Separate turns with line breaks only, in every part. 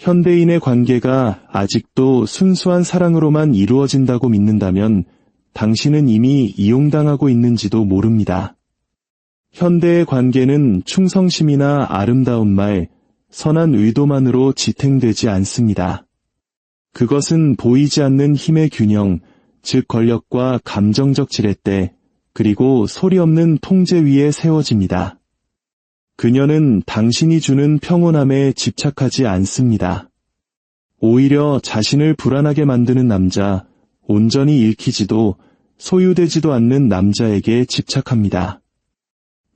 현대인의 관계가 아직도 순수한 사랑으로만 이루어진다고 믿는다면 당신은 이미 이용당하고 있는지도 모릅니다. 현대의 관계는 충성심이나 아름다운 말, 선한 의도만으로 지탱되지 않습니다. 그것은 보이지 않는 힘의 균형, 즉 권력과 감정적 지렛대, 그리고 소리 없는 통제 위에 세워집니다. 그녀는 당신이 주는 평온함에 집착하지 않습니다. 오히려 자신을 불안하게 만드는 남자, 온전히 읽히지도 소유되지도 않는 남자에게 집착합니다.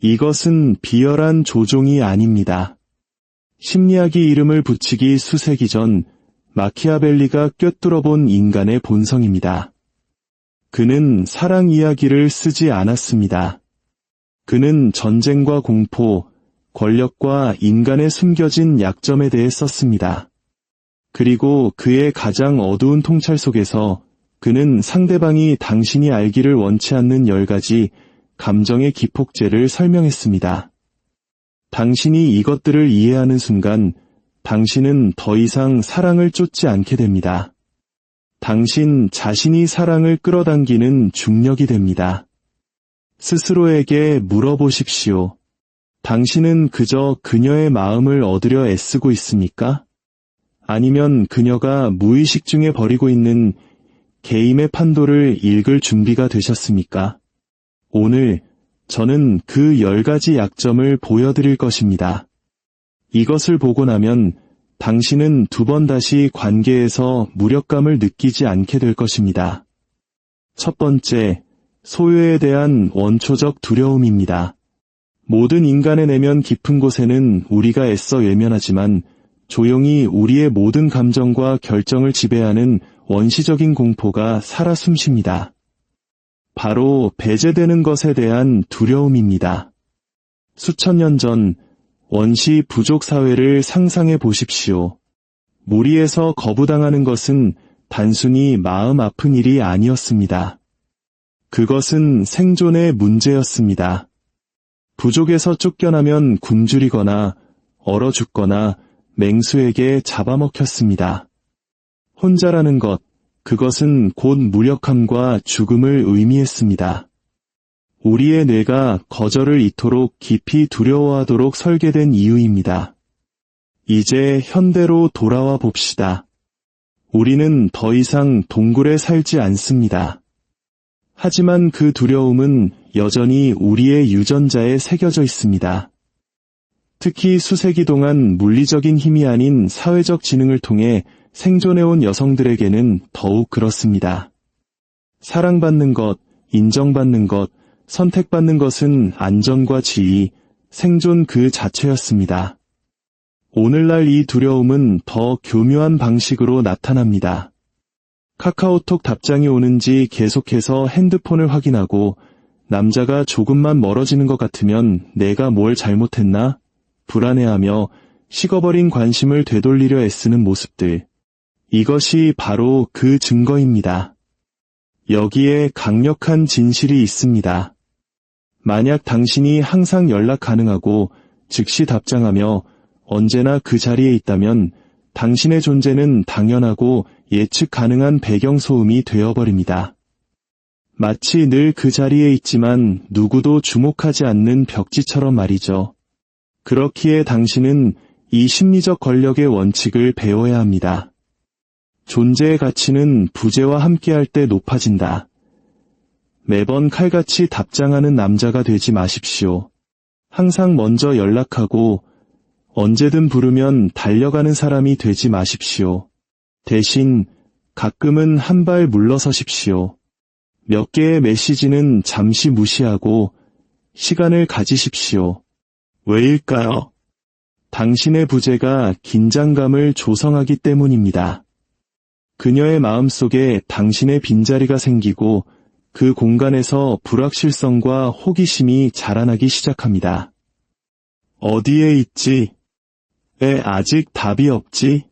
이것은 비열한 조종이 아닙니다. 심리학이 이름을 붙이기 수세기 전 마키아벨리가 꿰뚫어본 인간의 본성입니다. 그는 사랑 이야기를 쓰지 않았습니다. 그는 전쟁과 공포, 권력과 인간의 숨겨진 약점에 대해 썼습니다. 그리고 그의 가장 어두운 통찰 속에서 그는 상대방이 당신이 알기를 원치 않는 10가지 감정의 기폭제를 설명했습니다. 당신이 이것들을 이해하는 순간 당신은 더 이상 사랑을 쫓지 않게 됩니다. 당신 자신이 사랑을 끌어당기는 중력이 됩니다. 스스로에게 물어보십시오. 당신은 그저 그녀의 마음을 얻으려 애쓰고 있습니까? 아니면 그녀가 무의식 중에 버리고 있는 게임의 판도를 읽을 준비가 되셨습니까? 오늘 저는 그 10가지 약점을 보여드릴 것입니다. 이것을 보고 나면 당신은 2번 다시 관계에서 무력감을 느끼지 않게 될 것입니다. 첫 번째, 소유에 대한 원초적 두려움입니다. 모든 인간의 내면 깊은 곳에는 우리가 애써 외면하지만 조용히 우리의 모든 감정과 결정을 지배하는 원시적인 공포가 살아 숨쉽니다. 바로 배제되는 것에 대한 두려움입니다. 수천 년 전 원시 부족 사회를 상상해 보십시오. 무리에서 거부당하는 것은 단순히 마음 아픈 일이 아니었습니다. 그것은 생존의 문제였습니다. 부족에서 쫓겨나면 굶주리거나 얼어 죽거나 맹수에게 잡아먹혔습니다. 혼자라는 것, 그것은 곧 무력함과 죽음을 의미했습니다. 우리의 뇌가 거절을 이토록 깊이 두려워하도록 설계된 이유입니다. 이제 현대로 돌아와 봅시다. 우리는 더 이상 동굴에 살지 않습니다. 하지만 그 두려움은 여전히 우리의 유전자에 새겨져 있습니다. 특히 수세기 동안 물리적인 힘이 아닌 사회적 지능을 통해 생존해온 여성들에게는 더욱 그렇습니다. 사랑받는 것, 인정받는 것, 선택받는 것은 안전과 지위, 생존 그 자체였습니다. 오늘날 이 두려움은 더 교묘한 방식으로 나타납니다. 카카오톡 답장이 오는지 계속해서 핸드폰을 확인하고 남자가 조금만 멀어지는 것 같으면 내가 뭘 잘못했나? 불안해하며 식어버린 관심을 되돌리려 애쓰는 모습들. 이것이 바로 그 증거입니다. 여기에 강력한 진실이 있습니다. 만약 당신이 항상 연락 가능하고 즉시 답장하며 언제나 그 자리에 있다면 당신의 존재는 당연하고 예측 가능한 배경소음이 되어버립니다. 마치 늘 그 자리에 있지만 누구도 주목하지 않는 벽지처럼 말이죠. 그렇기에 당신은 이 심리적 권력의 원칙을 배워야 합니다. 존재의 가치는 부재와 함께할 때 높아진다. 매번 칼같이 답장하는 남자가 되지 마십시오. 항상 먼저 연락하고 언제든 부르면 달려가는 사람이 되지 마십시오. 대신 가끔은 한 발 물러서십시오. 몇 개의 메시지는 잠시 무시하고 시간을 가지십시오. 왜일까요? 당신의 부재가 긴장감을 조성하기 때문입니다. 그녀의 마음속에 당신의 빈자리가 생기고 그 공간에서 불확실성과 호기심이 자라나기 시작합니다. 어디에 있지? 왜 아직 답이 없지?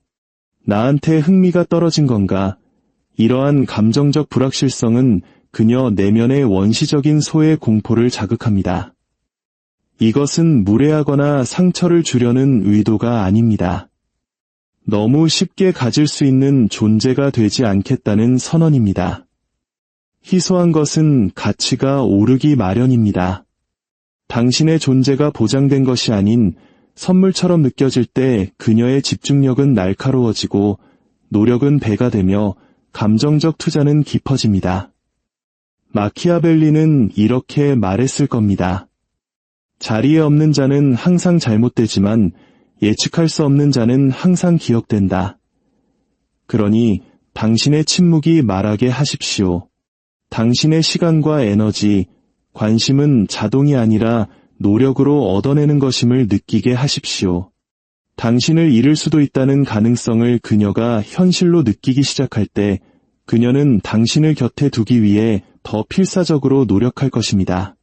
나한테 흥미가 떨어진 건가? 이러한 감정적 불확실성은 그녀 내면의 원시적인 소의 공포를 자극합니다. 이것은 무례하거나 상처를 주려는 의도가 아닙니다. 너무 쉽게 가질 수 있는 존재가 되지 않겠다는 선언입니다. 희소한 것은 가치가 오르기 마련입니다. 당신의 존재가 보장된 것이 아닌 선물처럼 느껴질 때 그녀의 집중력은 날카로워지고 노력은 배가 되며 감정적 투자는 깊어집니다. 마키아벨리는 이렇게 말했을 겁니다. 자리에 없는 자는 항상 잘못되지만 예측할 수 없는 자는 항상 기억된다. 그러니 당신의 침묵이 말하게 하십시오. 당신의 시간과 에너지, 관심은 자동이 아니라 노력으로 얻어내는 것임을 느끼게 하십시오. 당신을 잃을 수도 있다는 가능성을 그녀가 현실로 느끼기 시작할 때 그녀는 당신을 곁에 두기 위해 더 필사적으로 노력할 것입니다.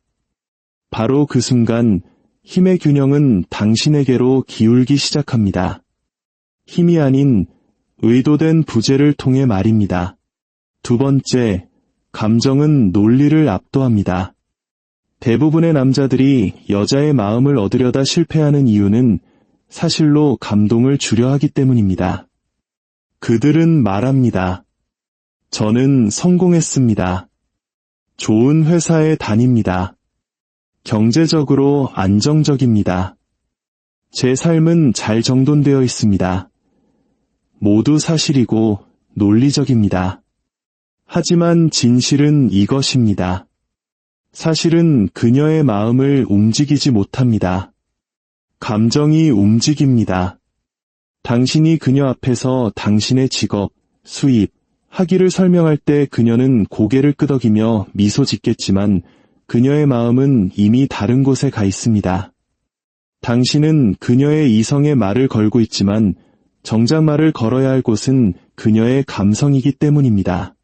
바로 그 순간 힘의 균형은 당신에게로 기울기 시작합니다. 힘이 아닌 의도된 부재를 통해 말입니다. 두 번째, 감정은 논리를 압도합니다. 대부분의 남자들이 여자의 마음을 얻으려다 실패하는 이유는 사실로 감동을 주려 하기 때문입니다. 그들은 말합니다. 저는 성공했습니다. 좋은 회사에 다닙니다. 경제적으로 안정적입니다. 제 삶은 잘 정돈되어 있습니다. 모두 사실이고 논리적입니다. 하지만 진실은 이것입니다. 사실은 그녀의 마음을 움직이지 못합니다. 감정이 움직입니다. 당신이 그녀 앞에서 당신의 직업, 수입, 학위를 설명할 때 그녀는 고개를 끄덕이며 미소 짓겠지만 그녀의 마음은 이미 다른 곳에 가 있습니다. 당신은 그녀의 이성의 말을 걸고 있지만 정작 말을 걸어야 할 곳은 그녀의 감성이기 때문입니다.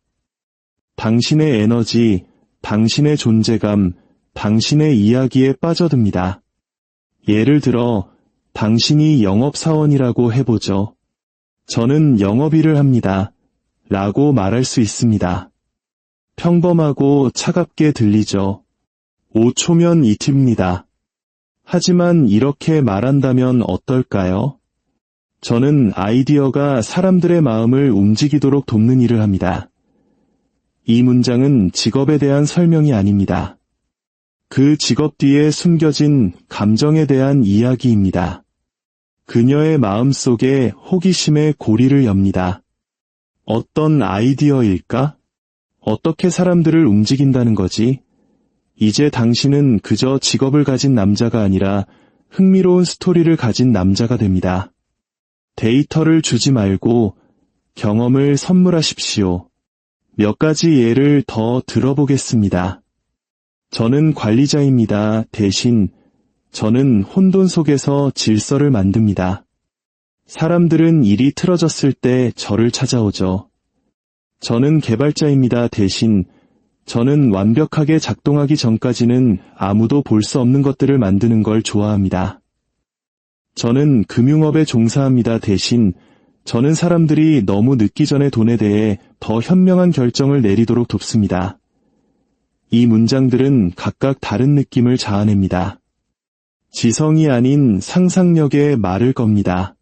당신의 에너지, 당신의 존재감, 당신의 이야기에 빠져듭니다. 예를 들어 당신이 영업사원이라고 해보죠. 저는 영업일을 합니다. 라고 말할 수 있습니다. 평범하고 차갑게 들리죠. 5초면 이팁니다. 하지만 이렇게 말한다면 어떨까요? 저는 아이디어가 사람들의 마음을 움직이도록 돕는 일을 합니다. 이 문장은 직업에 대한 설명이 아닙니다. 그 직업 뒤에 숨겨진 감정에 대한 이야기입니다. 그녀의 마음속에 호기심의 고리를 엽니다. 어떤 아이디어일까? 어떻게 사람들을 움직인다는 거지? 이제 당신은 그저 직업을 가진 남자가 아니라 흥미로운 스토리를 가진 남자가 됩니다. 데이터를 주지 말고 경험을 선물하십시오. 몇 가지 예를 더 들어보겠습니다. 저는 관리자입니다. 대신 저는 혼돈 속에서 질서를 만듭니다. 사람들은 일이 틀어졌을 때 저를 찾아오죠. 저는 개발자입니다. 대신 저는 완벽하게 작동하기 전까지는 아무도 볼 수 없는 것들을 만드는 걸 좋아합니다. 저는 금융업에 종사합니다. 대신 저는 사람들이 너무 늦기 전에 돈에 대해 더 현명한 결정을 내리도록 돕습니다. 이 문장들은 각각 다른 느낌을 자아냅니다. 지성이 아닌 상상력에 말을 겁니다.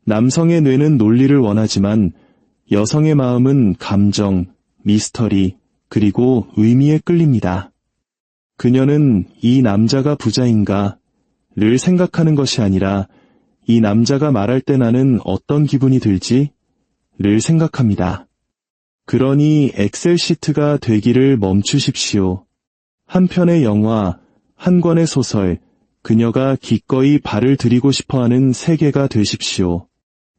남성의 뇌는 논리를 원하지만 여성의 마음은 감정, 미스터리, 그리고 의미에 끌립니다. 그녀는 이 남자가 부자인가? 를 생각하는 것이 아니라 이 남자가 말할 때 나는 어떤 기분이 들지? 를 생각합니다. 그러니 엑셀 시트가 되기를 멈추십시오. 한 편의 영화, 한 권의 소설, 그녀가 기꺼이 발을 들이고 싶어하는 세계가 되십시오.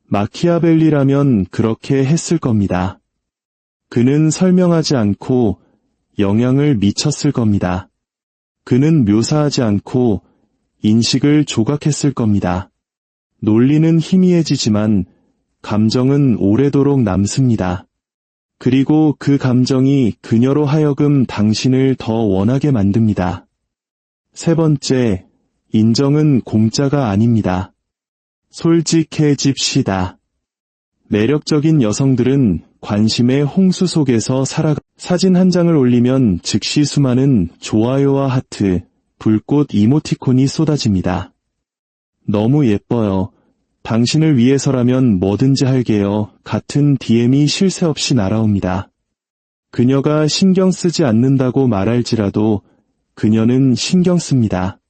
마키아벨리라면 그렇게 했을 겁니다. 그는 설명하지 않고 영향을 미쳤을 겁니다. 그는 묘사하지 않고 인식을 조각했을 겁니다. 논리는 희미해지지만 감정은 오래도록 남습니다. 그리고 그 감정이 그녀로 하여금 당신을 더 원하게 만듭니다. 세 번째, 인정은 공짜가 아닙니다. 솔직해집시다. 매력적인 여성들은 관심의 홍수 속에서 사진 한 장을 올리면 즉시 수많은 좋아요와 하트, 불꽃 이모티콘이 쏟아집니다. 너무 예뻐요. 당신을 위해서라면 뭐든지 할게요. 같은 DM이 쉴 새 없이 날아옵니다. 그녀가 신경 쓰지 않는다고 말할지라도 그녀는 신경 씁니다.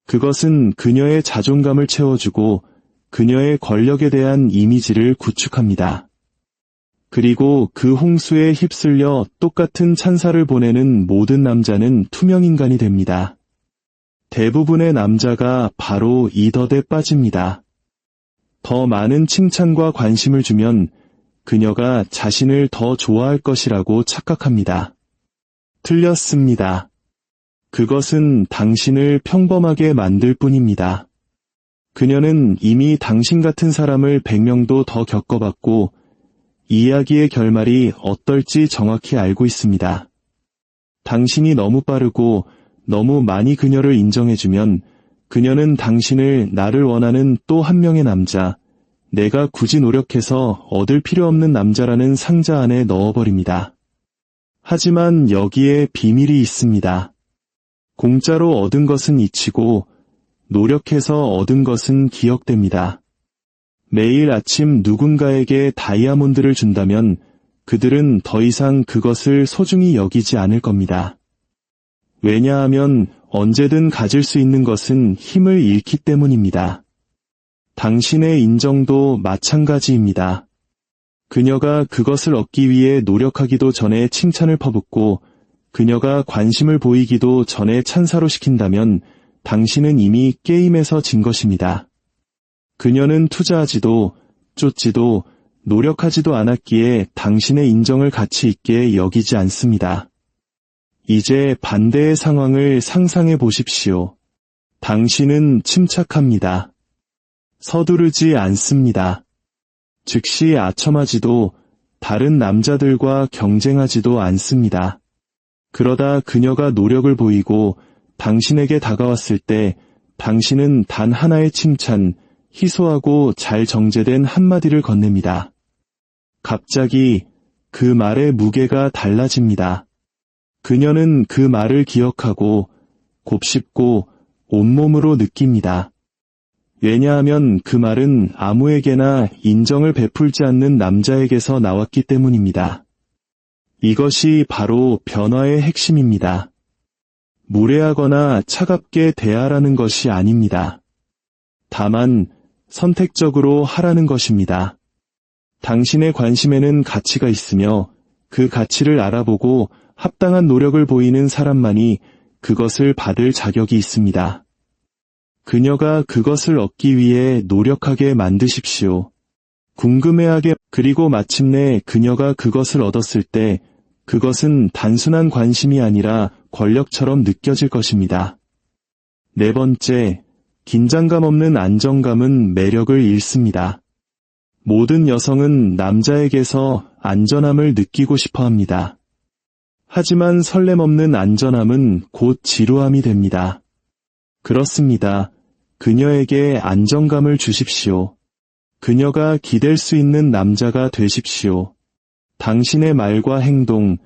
그것은 그녀의 자존감을 채워주고 그녀의 권력에 대한 이미지를 구축합니다. 그리고 그 홍수에 휩쓸려 똑같은 찬사를 보내는 모든 남자는 투명인간이 됩니다. 대부분의 남자가 바로 이 덫에 빠집니다. 더 많은 칭찬과 관심을 주면 그녀가 자신을 더 좋아할 것이라고 착각합니다. 틀렸습니다. 그것은 당신을 평범하게 만들 뿐입니다. 그녀는 이미 당신 같은 사람을 100명도 더 겪어봤고 이야기의 결말이 어떨지 정확히 알고 있습니다. 당신이 너무 빠르고 너무 많이 그녀를 인정해주면 그녀는 당신을 나를 원하는 또 한 명의 남자, 내가 굳이 노력해서 얻을 필요 없는 남자라는 상자 안에 넣어버립니다. 하지만 여기에 비밀이 있습니다. 공짜로 얻은 것은 잊히고 노력해서 얻은 것은 기억됩니다. 매일 아침 누군가에게 다이아몬드를 준다면 그들은 더 이상 그것을 소중히 여기지 않을 겁니다. 왜냐하면 언제든 가질 수 있는 것은 힘을 잃기 때문입니다. 당신의 인정도 마찬가지입니다. 그녀가 그것을 얻기 위해 노력하기도 전에 칭찬을 퍼붓고 그녀가 관심을 보이기도 전에 찬사로 시킨다면 당신은 이미 게임에서 진 것입니다. 그녀는 투자하지도 쫓지도 노력하지도 않았기에 당신의 인정을 가치 있게 여기지 않습니다. 이제 반대의 상황을 상상해 보십시오. 당신은 침착합니다. 서두르지 않습니다. 즉시 아첨하지도 다른 남자들과 경쟁하지도 않습니다. 그러다 그녀가 노력을 보이고 당신에게 다가왔을 때 당신은 단 하나의 칭찬, 희소하고 잘 정제된 한마디를 건넵니다. 갑자기 그 말의 무게가 달라집니다. 그녀는 그 말을 기억하고 곱씹고 온몸으로 느낍니다. 왜냐하면 그 말은 아무에게나 인정을 베풀지 않는 남자에게서 나왔기 때문입니다. 이것이 바로 변화의 핵심입니다. 무례하거나 차갑게 대하라는 것이 아닙니다. 다만 선택적으로 하라는 것입니다. 당신의 관심에는 가치가 있으며 그 가치를 알아보고 합당한 노력을 보이는 사람만이 그것을 받을 자격이 있습니다. 그녀가 그것을 얻기 위해 노력하게 만드십시오. 궁금해하게 그리고 마침내 그녀가 그것을 얻었을 때 그것은 단순한 관심이 아니라 권력처럼 느껴질 것입니다. 네 번째, 긴장감 없는 안정감은 매력을 잃습니다. 모든 여성은 남자에게서 안전함을 느끼고 싶어 합니다. 하지만 설렘 없는 안전함은 곧 지루함이 됩니다. 그렇습니다. 그녀에게 안정감을 주십시오. 그녀가 기댈 수 있는 남자가 되십시오. 당신의 말과 행동,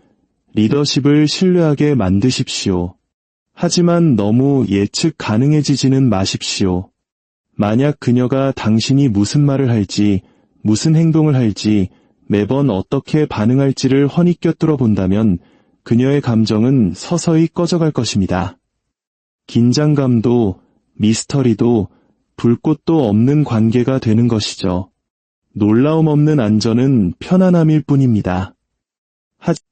리더십을 신뢰하게 만드십시오. 하지만 너무 예측 가능해지지는 마십시오. 만약 그녀가 당신이 무슨 말을 할지, 무슨 행동을 할지, 매번 어떻게 반응할지를 훤히 꿰뚫어 본다면 그녀의 감정은 서서히 꺼져갈 것입니다. 긴장감도 미스터리도 불꽃도 없는 관계가 되는 것이죠. 놀라움 없는 안전은 편안함일 뿐입니다.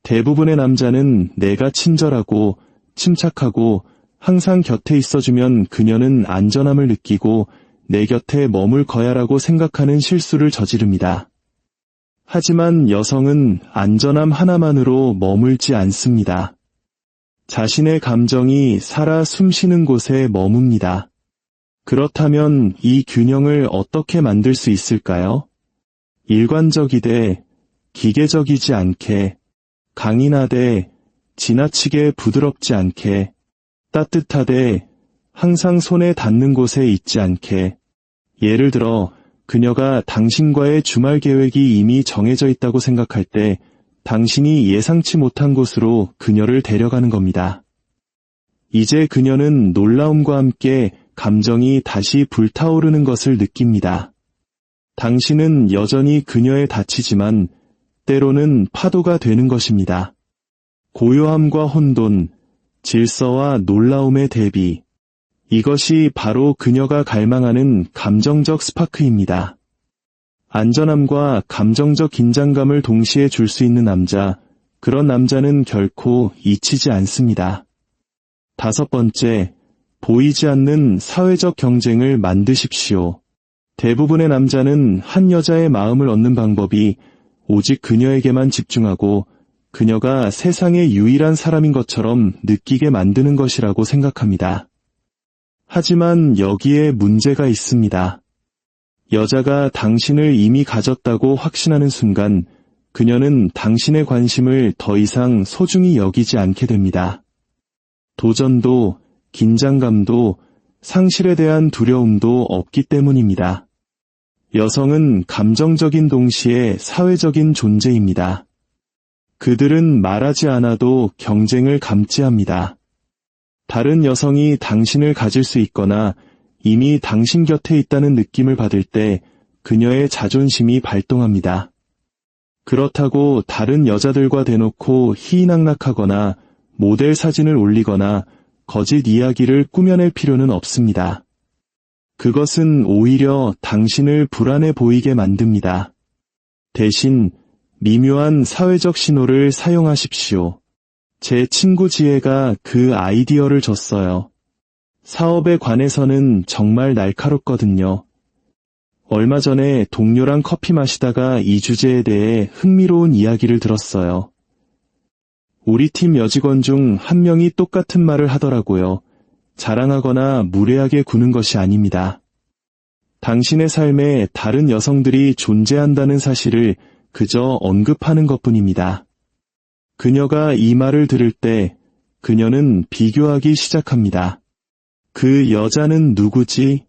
대부분의 남자는 내가 친절하고 침착하고 항상 곁에 있어주면 그녀는 안전함을 느끼고 내 곁에 머물 거야라고 생각하는 실수를 저지릅니다. 하지만 여성은 안전함 하나만으로 머물지 않습니다. 자신의 감정이 살아 숨쉬는 곳에 머뭅니다. 그렇다면 이 균형을 어떻게 만들 수 있을까요? 일관적이되 기계적이지 않게, 강인하되 지나치게 부드럽지 않게, 따뜻하되 항상 손에 닿는 곳에 있지 않게. 예를 들어 그녀가 당신과의 주말 계획이 이미 정해져 있다고 생각할 때 당신이 예상치 못한 곳으로 그녀를 데려가는 겁니다. 이제 그녀는 놀라움과 함께 감정이 다시 불타오르는 것을 느낍니다. 당신은 여전히 그녀에 닫히지만 때로는 파도가 되는 것입니다. 고요함과 혼돈, 질서와 놀라움의 대비. 이것이 바로 그녀가 갈망하는 감정적 스파크입니다. 안전함과 감정적 긴장감을 동시에 줄 수 있는 남자, 그런 남자는 결코 잊히지 않습니다. 5번째, 보이지 않는 사회적 경쟁을 만드십시오. 대부분의 남자는 한 여자의 마음을 얻는 방법이 오직 그녀에게만 집중하고 그녀가 세상의 유일한 사람인 것처럼 느끼게 만드는 것이라고 생각합니다. 하지만 여기에 문제가 있습니다. 여자가 당신을 이미 가졌다고 확신하는 순간 그녀는 당신의 관심을 더 이상 소중히 여기지 않게 됩니다. 도전도, 긴장감도, 상실에 대한 두려움도 없기 때문입니다. 여성은 감정적인 동시에 사회적인 존재입니다. 그들은 말하지 않아도 경쟁을 감지합니다. 다른 여성이 당신을 가질 수 있거나 이미 당신 곁에 있다는 느낌을 받을 때 그녀의 자존심이 발동합니다. 그렇다고 다른 여자들과 대놓고 희희낙낙하거나 모델 사진을 올리거나 거짓 이야기를 꾸며낼 필요는 없습니다. 그것은 오히려 당신을 불안해 보이게 만듭니다. 대신 미묘한 사회적 신호를 사용하십시오. 제 친구 지혜가 그 아이디어를 줬어요. 사업에 관해서는 정말 날카롭거든요. 얼마 전에 동료랑 커피 마시다가 이 주제에 대해 흥미로운 이야기를 들었어요. 우리 팀 여직원 중 한 명이 똑같은 말을 하더라고요. 자랑하거나 무례하게 구는 것이 아닙니다. 당신의 삶에 다른 여성들이 존재한다는 사실을 그저 언급하는 것뿐입니다. 그녀가 이 말을 들을 때 그녀는 비교하기 시작합니다. 그 여자는 누구지?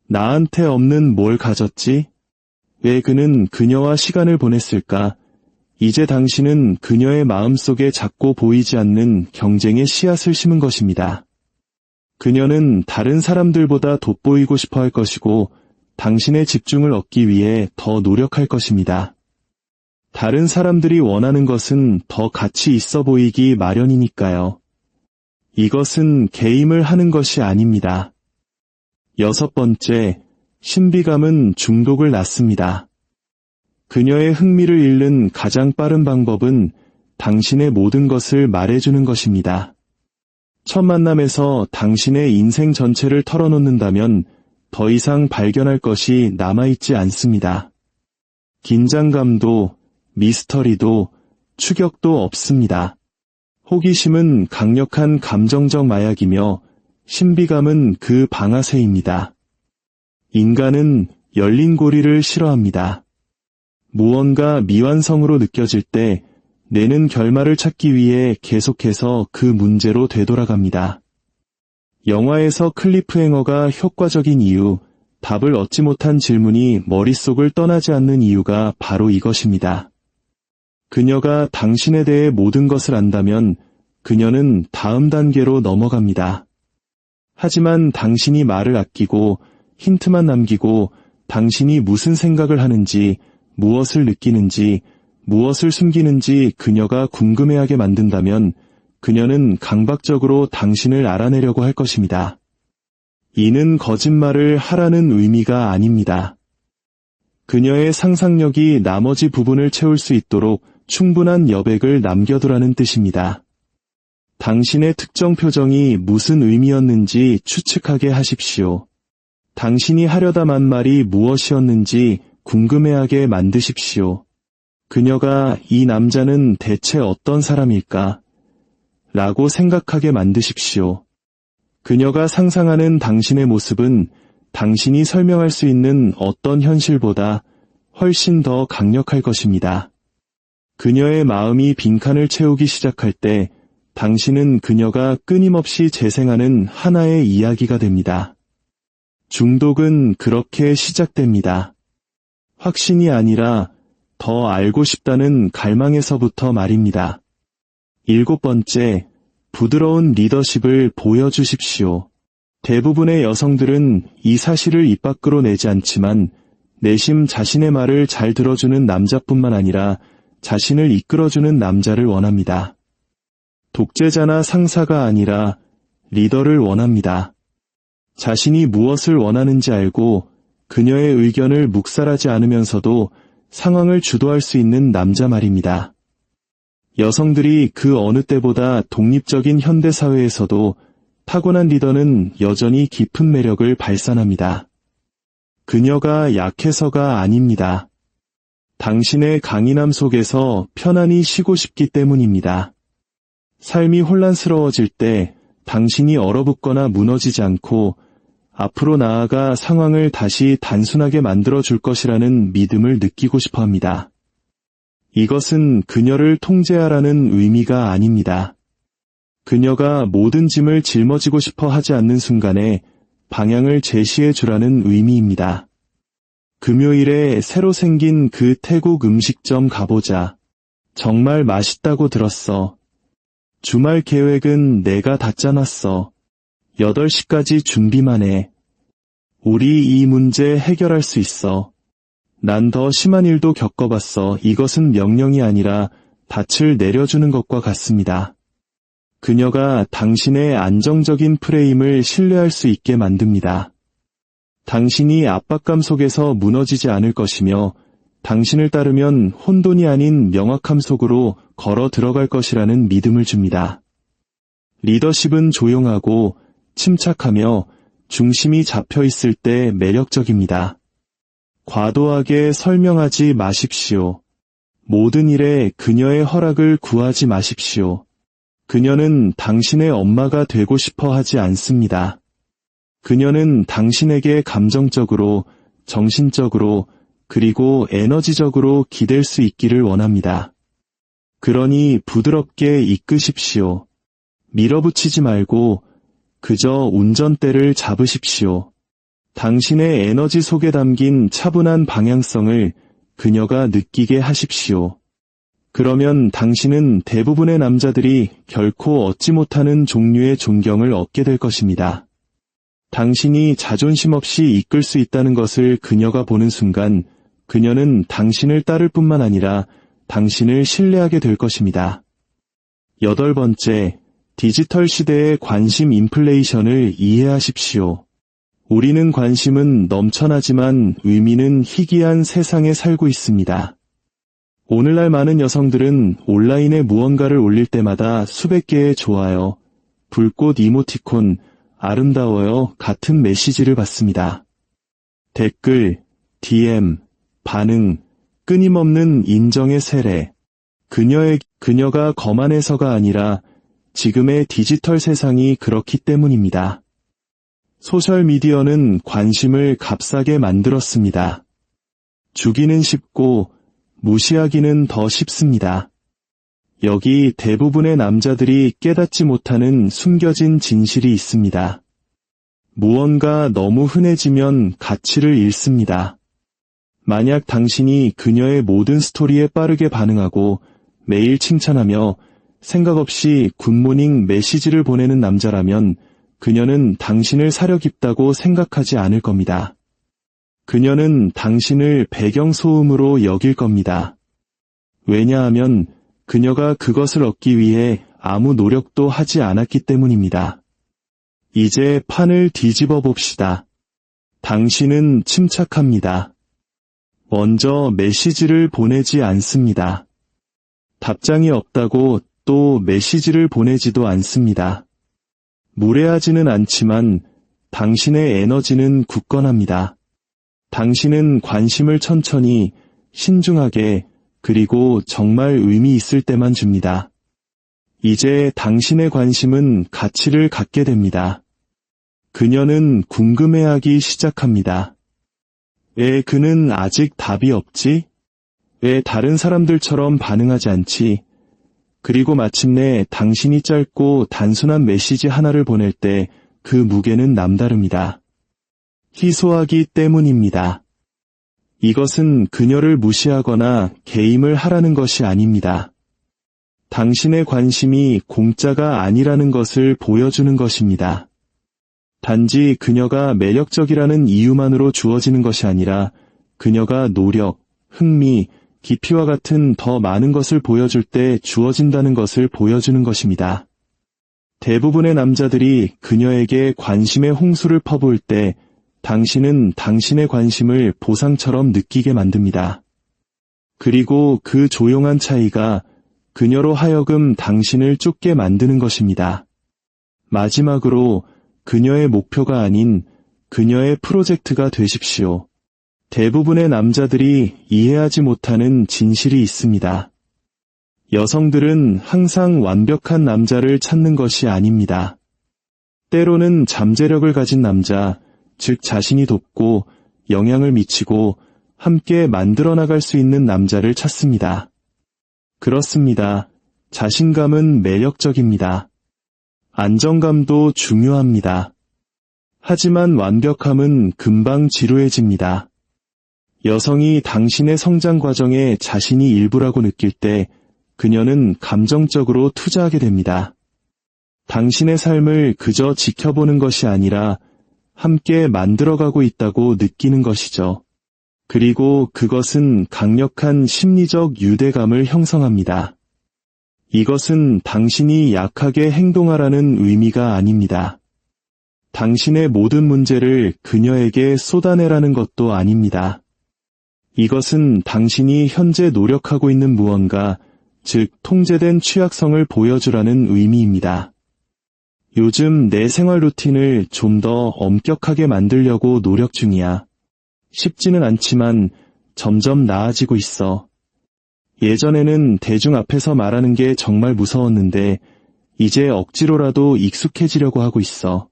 나한테 없는 뭘 가졌지? 왜 그는 그녀와 시간을 보냈을까? 이제 당신은 그녀의 마음속에 작고 보이지 않는 경쟁의 씨앗을 심은 것입니다. 그녀는 다른 사람들보다 돋보이고 싶어 할 것이고 당신의 집중을 얻기 위해 더 노력할 것입니다. 다른 사람들이 원하는 것은 더 가치 있어 보이기 마련이니까요. 이것은 게임을 하는 것이 아닙니다. 6번째, 신비감은 중독을 낳습니다. 그녀의 흥미를 잃는 가장 빠른 방법은 당신의 모든 것을 말해주는 것입니다. 첫 만남에서 당신의 인생 전체를 털어놓는다면 더 이상 발견할 것이 남아있지 않습니다. 긴장감도, 미스터리도, 추격도 없습니다. 호기심은 강력한 감정적 마약이며 신비감은 그 방아쇠입니다. 인간은 열린 고리를 싫어합니다. 무언가 미완성으로 느껴질 때 뇌는 결말을 찾기 위해 계속해서 그 문제로 되돌아갑니다. 영화에서 클리프행어가 효과적인 이유, 답을 얻지 못한 질문이 머릿속을 떠나지 않는 이유가 바로 이것입니다. 그녀가 당신에 대해 모든 것을 안다면 그녀는 다음 단계로 넘어갑니다. 하지만 당신이 말을 아끼고 힌트만 남기고 당신이 무슨 생각을 하는지, 무엇을 느끼는지, 무엇을 숨기는지 그녀가 궁금해하게 만든다면 그녀는 강박적으로 당신을 알아내려고 할 것입니다. 이는 거짓말을 하라는 의미가 아닙니다. 그녀의 상상력이 나머지 부분을 채울 수 있도록 충분한 여백을 남겨두라는 뜻입니다. 당신의 특정 표정이 무슨 의미였는지 추측하게 하십시오. 당신이 하려다만 말이 무엇이었는지 궁금해하게 만드십시오. 그녀가 이 남자는 대체 어떤 사람일까? 라고 생각하게 만드십시오. 그녀가 상상하는 당신의 모습은 당신이 설명할 수 있는 어떤 현실보다 훨씬 더 강력할 것입니다. 그녀의 마음이 빈칸을 채우기 시작할 때 당신은 그녀가 끊임없이 재생하는 하나의 이야기가 됩니다. 중독은 그렇게 시작됩니다. 확신이 아니라 더 알고 싶다는 갈망에서부터 말입니다. 7번째, 부드러운 리더십을 보여주십시오. 대부분의 여성들은 이 사실을 입 밖으로 내지 않지만 내심 자신의 말을 잘 들어주는 남자뿐만 아니라 자신을 이끌어주는 남자를 원합니다. 독재자나 상사가 아니라 리더를 원합니다. 자신이 무엇을 원하는지 알고 그녀의 의견을 묵살하지 않으면서도 상황을 주도할 수 있는 남자 말입니다. 여성들이 그 어느 때보다 독립적인 현대사회에서도 타고난 리더는 여전히 깊은 매력을 발산합니다. 그녀가 약해서가 아닙니다. 당신의 강인함 속에서 편안히 쉬고 싶기 때문입니다. 삶이 혼란스러워질 때 당신이 얼어붙거나 무너지지 않고 앞으로 나아가 상황을 다시 단순하게 만들어줄 것이라는 믿음을 느끼고 싶어 합니다. 이것은 그녀를 통제하라는 의미가 아닙니다. 그녀가 모든 짐을 짊어지고 싶어 하지 않는 순간에 방향을 제시해 주라는 의미입니다. 금요일에 새로 생긴 그 태국 음식점 가보자. 정말 맛있다고 들었어. 주말 계획은 내가 다 짜놨어. 8시까지 준비만 해. 우리 이 문제 해결할 수 있어. 난 더 심한 일도 겪어봤어. 이것은 명령이 아니라 닻을 내려주는 것과 같습니다. 그녀가 당신의 안정적인 프레임을 신뢰할 수 있게 만듭니다. 당신이 압박감 속에서 무너지지 않을 것이며 당신을 따르면 혼돈이 아닌 명확함 속으로 걸어 들어갈 것이라는 믿음을 줍니다. 리더십은 조용하고 침착하며 중심이 잡혀 있을 때 매력적입니다. 과도하게 설명하지 마십시오. 모든 일에 그녀의 허락을 구하지 마십시오. 그녀는 당신의 엄마가 되고 싶어 하지 않습니다. 그녀는 당신에게 감정적으로, 정신적으로, 그리고 에너지적으로 기댈 수 있기를 원합니다. 그러니 부드럽게 이끄십시오. 밀어붙이지 말고 그저 운전대를 잡으십시오. 당신의 에너지 속에 담긴 차분한 방향성을 그녀가 느끼게 하십시오. 그러면 당신은 대부분의 남자들이 결코 얻지 못하는 종류의 존경을 얻게 될 것입니다. 당신이 자존심 없이 이끌 수 있다는 것을 그녀가 보는 순간 그녀는 당신을 따를 뿐만 아니라 당신을 신뢰하게 될 것입니다. 8번째, 디지털 시대의 관심 인플레이션을 이해하십시오. 우리는 관심은 넘쳐나지만 의미는 희귀한 세상에 살고 있습니다. 오늘날 많은 여성들은 온라인에 무언가를 올릴 때마다 수백 개의 좋아요, 불꽃 이모티콘, 아름다워요 같은 메시지를 받습니다. 댓글, DM, 반응, 끊임없는 인정의 세례. 그녀가 거만해서가 아니라 지금의 디지털 세상이 그렇기 때문입니다. 소셜미디어는 관심을 값싸게 만들었습니다. 주기는 쉽고 무시하기는 더 쉽습니다. 여기 대부분의 남자들이 깨닫지 못하는 숨겨진 진실이 있습니다. 무언가 너무 흔해지면 가치를 잃습니다. 만약 당신이 그녀의 모든 스토리에 빠르게 반응하고 매일 칭찬하며 생각 없이 굿모닝 메시지를 보내는 남자라면 그녀는 당신을 사려 깊다고 생각하지 않을 겁니다. 그녀는 당신을 배경소음으로 여길 겁니다. 왜냐하면 그녀가 그것을 얻기 위해 아무 노력도 하지 않았기 때문입니다. 이제 판을 뒤집어 봅시다. 당신은 침착합니다. 먼저 메시지를 보내지 않습니다. 답장이 없다고 또 메시지를 보내지도 않습니다. 무례하지는 않지만 당신의 에너지는 굳건합니다. 당신은 관심을 천천히, 신중하게, 그리고 정말 의미 있을 때만 줍니다. 이제 당신의 관심은 가치를 갖게 됩니다. 그녀는 궁금해하기 시작합니다. 왜 그는 아직 답이 없지? 왜 다른 사람들처럼 반응하지 않지? 그리고 마침내 당신이 짧고 단순한 메시지 하나를 보낼 때 그 무게는 남다릅니다. 희소하기 때문입니다. 이것은 그녀를 무시하거나 개임을 하라는 것이 아닙니다. 당신의 관심이 공짜가 아니라는 것을 보여주는 것입니다. 단지 그녀가 매력적이라는 이유만으로 주어지는 것이 아니라 그녀가 노력, 흥미, 깊이와 같은 더 많은 것을 보여줄 때 주어진다는 것을 보여주는 것입니다. 대부분의 남자들이 그녀에게 관심의 홍수를 퍼부을 때 당신은 당신의 관심을 보상처럼 느끼게 만듭니다. 그리고 그 조용한 차이가 그녀로 하여금 당신을 쫓게 만드는 것입니다. 마지막으로 그녀의 목표가 아닌 그녀의 프로젝트가 되십시오. 대부분의 남자들이 이해하지 못하는 진실이 있습니다. 여성들은 항상 완벽한 남자를 찾는 것이 아닙니다. 때로는 잠재력을 가진 남자, 즉 자신이 돕고 영향을 미치고 함께 만들어 나갈 수 있는 남자를 찾습니다. 그렇습니다. 자신감은 매력적입니다. 안정감도 중요합니다. 하지만 완벽함은 금방 지루해집니다. 여성이 당신의 성장 과정에 자신이 일부라고 느낄 때 그녀는 감정적으로 투자하게 됩니다. 당신의 삶을 그저 지켜보는 것이 아니라 함께 만들어가고 있다고 느끼는 것이죠. 그리고 그것은 강력한 심리적 유대감을 형성합니다. 이것은 당신이 약하게 행동하라는 의미가 아닙니다. 당신의 모든 문제를 그녀에게 쏟아내라는 것도 아닙니다. 이것은 당신이 현재 노력하고 있는 무언가, 즉 통제된 취약성을 보여주라는 의미입니다. 요즘 내 생활 루틴을 좀 더 엄격하게 만들려고 노력 중이야. 쉽지는 않지만 점점 나아지고 있어. 예전에는 대중 앞에서 말하는 게 정말 무서웠는데 이제 억지로라도 익숙해지려고 하고 있어.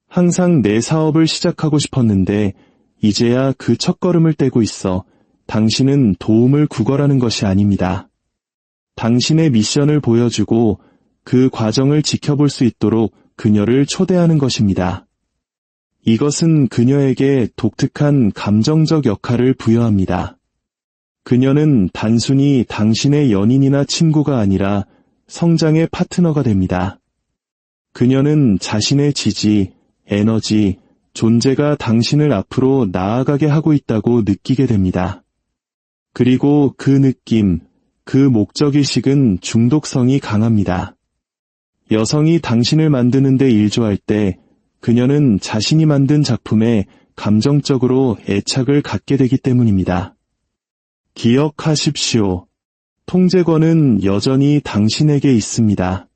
항상 내 사업을 시작하고 싶었는데 이제야 그 첫걸음을 떼고 있어. 당신은 도움을 구걸하는 것이 아닙니다. 당신의 미션을 보여주고 그 과정을 지켜볼 수 있도록 그녀를 초대하는 것입니다. 이것은 그녀에게 독특한 감정적 역할을 부여합니다. 그녀는 단순히 당신의 연인이나 친구가 아니라 성장의 파트너가 됩니다. 그녀는 자신의 지지, 에너지, 존재가 당신을 앞으로 나아가게 하고 있다고 느끼게 됩니다. 그리고 그 느낌, 그 목적의식은 중독성이 강합니다. 여성이 당신을 만드는 데 일조할 때 그녀는 자신이 만든 작품에 감정적으로 애착을 갖게 되기 때문입니다. 기억하십시오. 통제권은 여전히 당신에게 있습니다.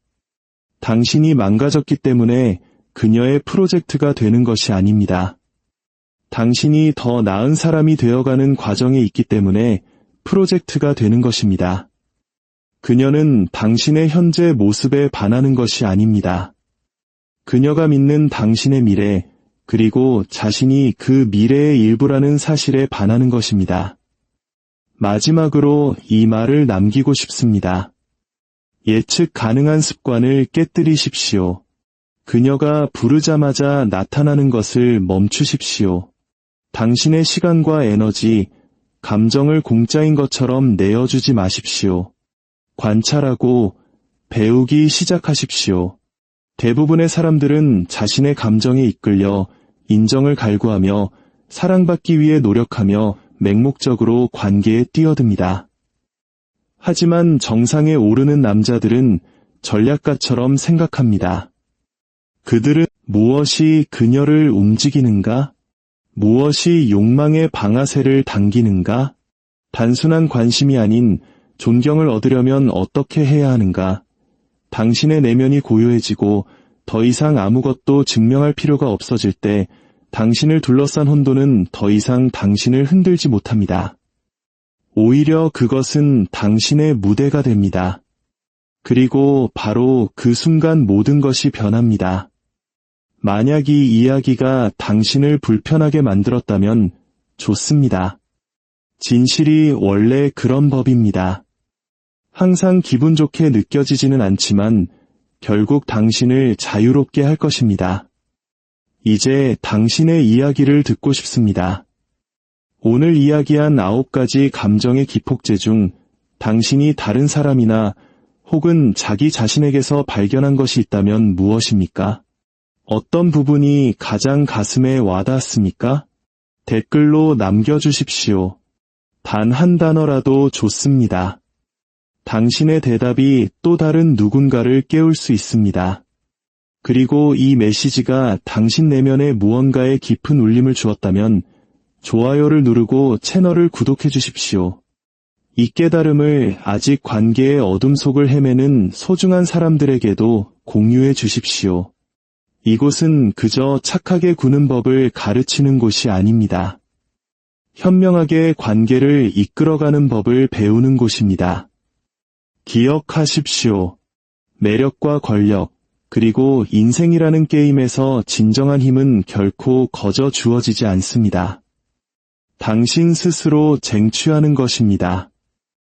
당신이 망가졌기 때문에 그녀의 프로젝트가 되는 것이 아닙니다. 당신이 더 나은 사람이 되어가는 과정에 있기 때문에 프로젝트가 되는 것입니다. 그녀는 당신의 현재 모습에 반하는 것이 아닙니다. 그녀가 믿는 당신의 미래, 그리고 자신이 그 미래의 일부라는 사실에 반하는 것입니다. 마지막으로 이 말을 남기고 싶습니다. 예측 가능한 습관을 깨뜨리십시오. 그녀가 부르자마자 나타나는 것을 멈추십시오. 당신의 시간과 에너지, 감정을 공짜인 것처럼 내어주지 마십시오. 관찰하고 배우기 시작하십시오. 대부분의 사람들은 자신의 감정에 이끌려 인정을 갈구하며 사랑받기 위해 노력하며 맹목적으로 관계에 뛰어듭니다. 하지만 정상에 오르는 남자들은 전략가처럼 생각합니다. 그들은 무엇이 그녀를 움직이는가? 무엇이 욕망의 방아쇠를 당기는가? 단순한 관심이 아닌 존경을 얻으려면 어떻게 해야 하는가? 당신의 내면이 고요해지고 더 이상 아무것도 증명할 필요가 없어질 때 당신을 둘러싼 혼돈은 더 이상 당신을 흔들지 못합니다. 오히려 그것은 당신의 무대가 됩니다. 그리고 바로 그 순간 모든 것이 변합니다. 만약 이 이야기가 당신을 불편하게 만들었다면 좋습니다. 진실이 원래 그런 법입니다. 항상 기분 좋게 느껴지지는 않지만 결국 당신을 자유롭게 할 것입니다. 이제 당신의 이야기를 듣고 싶습니다. 오늘 이야기한 9가지 감정의 기폭제 중 당신이 다른 사람이나 혹은 자기 자신에게서 발견한 것이 있다면 무엇입니까? 어떤 부분이 가장 가슴에 와닿았습니까? 댓글로 남겨주십시오. 단 한 단어라도 좋습니다. 당신의 대답이 또 다른 누군가를 깨울 수 있습니다. 그리고 이 메시지가 당신 내면에 무언가의 깊은 울림을 주었다면 좋아요를 누르고 채널을 구독해 주십시오. 이 깨달음을 아직 관계의 어둠 속을 헤매는 소중한 사람들에게도 공유해 주십시오. 이곳은 그저 착하게 구는 법을 가르치는 곳이 아닙니다. 현명하게 관계를 이끌어가는 법을 배우는 곳입니다. 기억하십시오. 매력과 권력, 그리고 인생이라는 게임에서 진정한 힘은 결코 거저 주어지지 않습니다. 당신 스스로 쟁취하는 것입니다.